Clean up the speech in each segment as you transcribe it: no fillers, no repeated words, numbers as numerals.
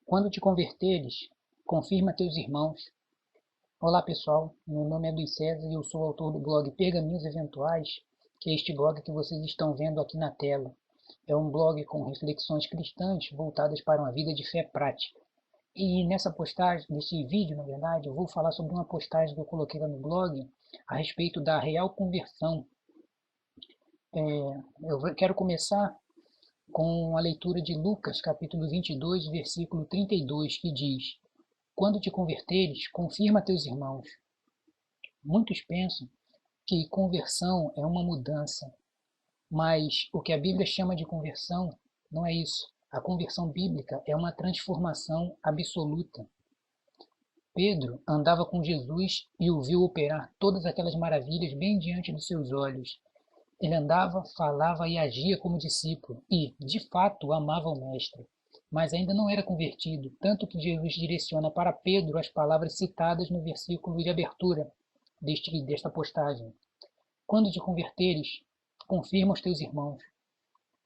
Quando te converteres, confirma teus irmãos. Olá pessoal, meu nome é Luiz César e eu sou autor do blog Pergaminhos Eventuais, que é este blog que vocês estão vendo aqui na tela. É um blog com reflexões cristãs voltadas para uma vida de fé prática. E nessa postagem, nesse vídeo, na verdade, eu vou falar sobre uma postagem que eu coloquei lá no blog a respeito da real conversão. Eu quero começar com a leitura de Lucas, capítulo 22, versículo 32, que diz: Quando te converteres, confirma teus irmãos. Muitos pensam que conversão é uma mudança, mas o que a Bíblia chama de conversão não é isso. A conversão bíblica é uma transformação absoluta. Pedro andava com Jesus e o viu operar todas aquelas maravilhas bem diante dos seus olhos. Ele andava, falava e agia como discípulo e, de fato, amava o Mestre, mas ainda não era convertido, tanto que Jesus direciona para Pedro as palavras citadas no versículo de abertura desta postagem. Quando te converteres, confirma os teus irmãos.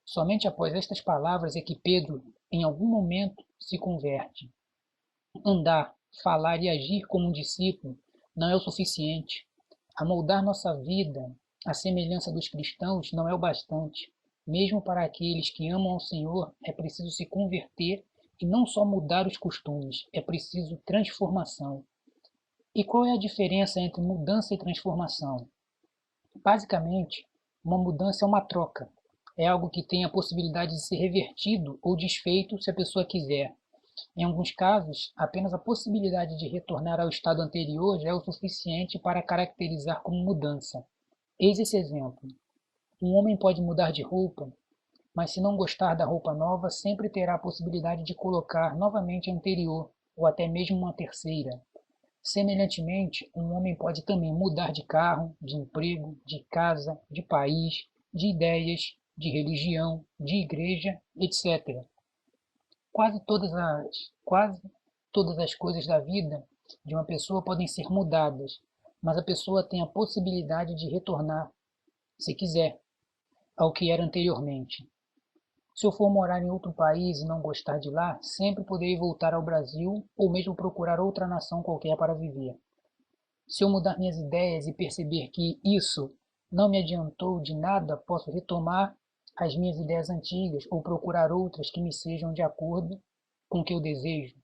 Somente após estas palavras é que Pedro, em algum momento, se converte. Andar, falar e agir como um discípulo não é o suficiente. Amoldar nossa vida à semelhança dos cristãos não é o bastante. Mesmo para aqueles que amam ao Senhor, é preciso se converter e não só mudar os costumes, é preciso transformação. E qual é a diferença entre mudança e transformação? Basicamente, uma mudança é uma troca. É algo que tem a possibilidade de ser revertido ou desfeito se a pessoa quiser. Em alguns casos, apenas a possibilidade de retornar ao estado anterior já é o suficiente para caracterizar como mudança. Eis esse exemplo. Um homem pode mudar de roupa, mas se não gostar da roupa nova, sempre terá a possibilidade de colocar novamente a anterior, ou até mesmo uma terceira. Semelhantemente, um homem pode também mudar de carro, de emprego, de casa, de país, de ideias, de religião, de igreja, etc. Quase todas as coisas da vida de uma pessoa podem ser mudadas, mas a pessoa tem a possibilidade de retornar, se quiser, ao que era anteriormente. Se eu for morar em outro país e não gostar de lá, sempre poderei voltar ao Brasil ou mesmo procurar outra nação qualquer para viver. Se eu mudar minhas ideias e perceber que isso não me adiantou de nada, posso retomar as minhas ideias antigas ou procurar outras que me sejam de acordo com o que eu desejo.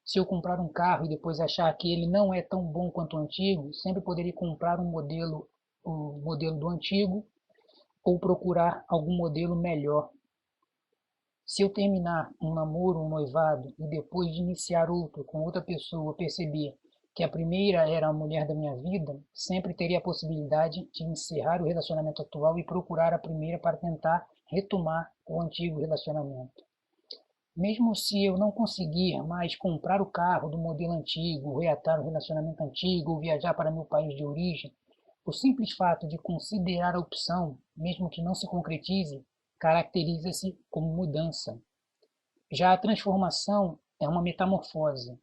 Se eu comprar um carro e depois achar que ele não é tão bom quanto o antigo, sempre poderei comprar o modelo do antigo ou procurar algum modelo melhor. Se eu terminar um namoro, um noivado, e depois de iniciar outro com outra pessoa perceber que a primeira era a mulher da minha vida, sempre teria a possibilidade de encerrar o relacionamento atual e procurar a primeira para tentar retomar o antigo relacionamento. Mesmo se eu não conseguir mais comprar o carro do modelo antigo, reatar o relacionamento antigo ou viajar para meu país de origem, o simples fato de considerar a opção, mesmo que não se concretize, caracteriza-se como mudança. Já a transformação é uma metamorfose,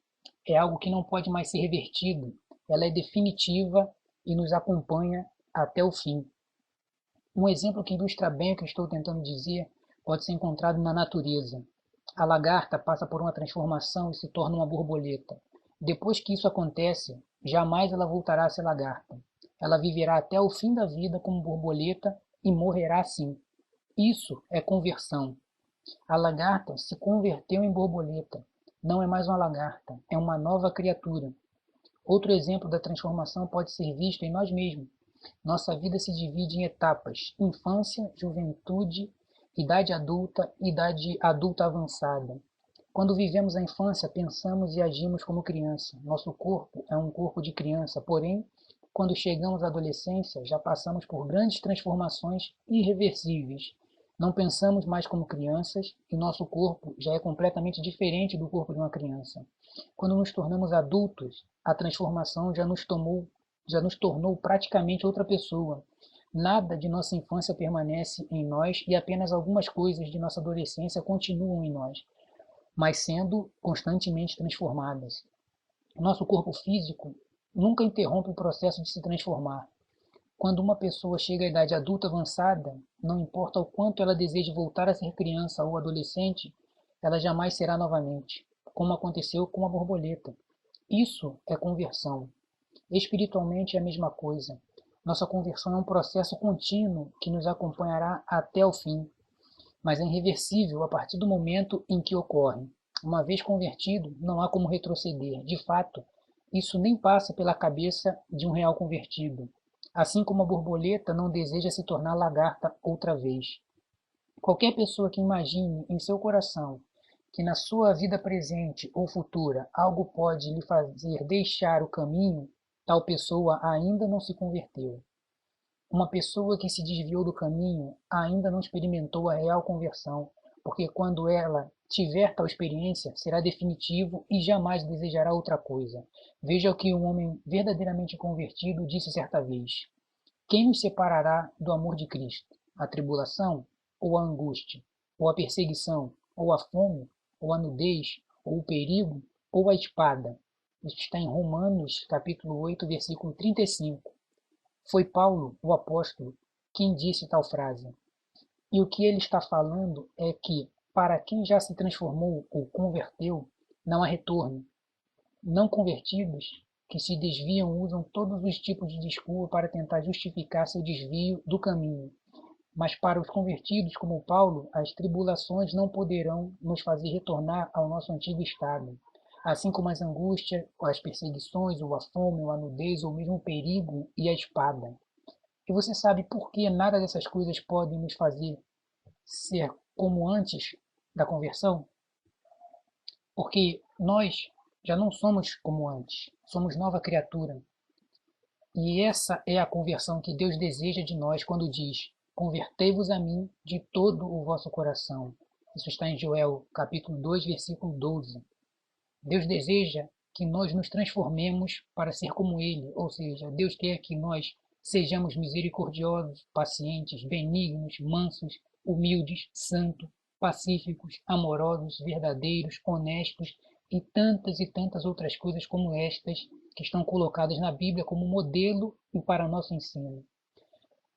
é algo que não pode mais ser revertido, ela é definitiva e nos acompanha até o fim. Um exemplo que ilustra bem o que estou tentando dizer pode ser encontrado na natureza. A lagarta passa por uma transformação e se torna uma borboleta. Depois que isso acontece, jamais ela voltará a ser lagarta. Ela viverá até o fim da vida como borboleta e morrerá assim. Isso é conversão. A lagarta se converteu em borboleta. Não é mais uma lagarta, é uma nova criatura. Outro exemplo da transformação pode ser visto em nós mesmos. Nossa vida se divide em etapas: infância, juventude, idade adulta avançada. Quando vivemos a infância, pensamos e agimos como criança. Nosso corpo é um corpo de criança, porém, quando chegamos à adolescência, já passamos por grandes transformações irreversíveis. Não pensamos mais como crianças e nosso corpo já é completamente diferente do corpo de uma criança. Quando nos tornamos adultos, a transformação já nos tornou praticamente outra pessoa. Nada de nossa infância permanece em nós e apenas algumas coisas de nossa adolescência continuam em nós, mas sendo constantemente transformadas. Nosso corpo físico nunca interrompe o processo de se transformar. Quando uma pessoa chega à idade adulta avançada, não importa o quanto ela deseje voltar a ser criança ou adolescente, ela jamais será novamente. como aconteceu com a borboleta. Isso é conversão. Espiritualmente é a mesma coisa. Nossa conversão é um processo contínuo que nos acompanhará até o fim, mas é irreversível a partir do momento em que ocorre. Uma vez convertido, não há como retroceder. De fato, isso nem passa pela cabeça de um real convertido. Assim como a borboleta não deseja se tornar lagarta outra vez. Qualquer pessoa que imagine em seu coração que na sua vida presente ou futura algo pode lhe fazer deixar o caminho, tal pessoa ainda não se converteu. Uma pessoa que se desviou do caminho ainda não experimentou a real conversão, porque quando ela tiver tal experiência, será definitivo e jamais desejará outra coisa. Veja o que um homem verdadeiramente convertido disse certa vez: quem nos separará do amor de Cristo? A tribulação, ou a angústia, ou a perseguição, ou a fome, ou a nudez, ou o perigo, ou a espada? Isso está em Romanos, capítulo 8, versículo 35. Foi Paulo, o apóstolo, quem disse tal frase. E o que ele está falando é que, para quem já se transformou ou converteu, não há retorno. Não convertidos que se desviam usam todos os tipos de desculpa para tentar justificar seu desvio do caminho. Mas para os convertidos como Paulo, as tribulações não poderão nos fazer retornar ao nosso antigo estado. Assim como as angústias, as perseguições, ou a fome, ou a nudez, ou mesmo o perigo e a espada. E você sabe por que nada dessas coisas podem nos fazer ser como antes da conversão? Porque nós já não somos como antes, somos nova criatura. E essa é a conversão que Deus deseja de nós quando diz: convertei-vos a mim de todo o vosso coração. Isso está em Joel, capítulo 2, versículo 12. Deus deseja que nós nos transformemos para ser como Ele, ou seja, Deus quer que nós sejamos misericordiosos, pacientes, benignos, mansos, humildes, santos, pacíficos, amorosos, verdadeiros, honestos e tantas outras coisas como estas que estão colocadas na Bíblia como modelo e para nosso ensino.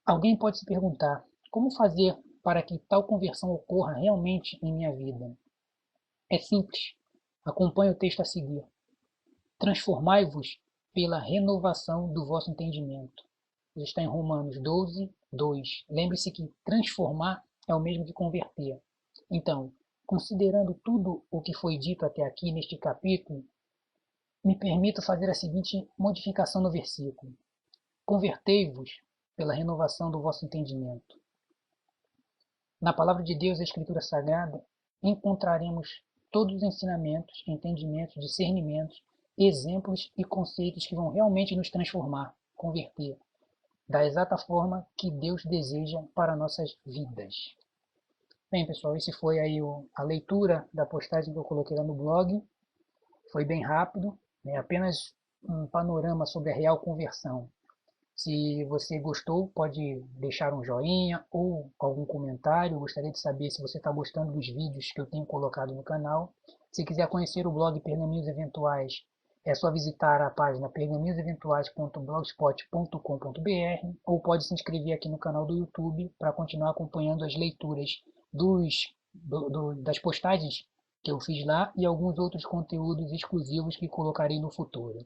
Alguém pode se perguntar: como fazer para que tal conversão ocorra realmente em minha vida? É simples. Acompanhe o texto a seguir. Transformai-vos pela renovação do vosso entendimento. Isso está em Romanos 12, 2. Lembre-se que transformar é o mesmo que converter. Então, considerando tudo o que foi dito até aqui neste capítulo, me permito fazer a seguinte modificação no versículo: convertei-vos pela renovação do vosso entendimento. Na palavra de Deus, a Escritura Sagrada, encontraremos todos os ensinamentos, entendimentos, discernimentos, exemplos e conceitos que vão realmente nos transformar, converter, da exata forma que Deus deseja para nossas vidas. Bem, pessoal, esse foi aí a leitura da postagem que eu coloquei lá no blog. Foi bem rápido, né? Apenas um panorama sobre a real conversão. Se você gostou, pode deixar um joinha ou algum comentário. Eu gostaria de saber se você está gostando dos vídeos que eu tenho colocado no canal. Se quiser conhecer o blog Pergaminhos Eventuais, é só visitar a página pergaminhoseventuais.blogspot.com.br ou pode se inscrever aqui no canal do YouTube para continuar acompanhando as leituras das postagens que eu fiz lá e alguns outros conteúdos exclusivos que colocarei no futuro.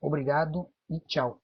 Obrigado e tchau!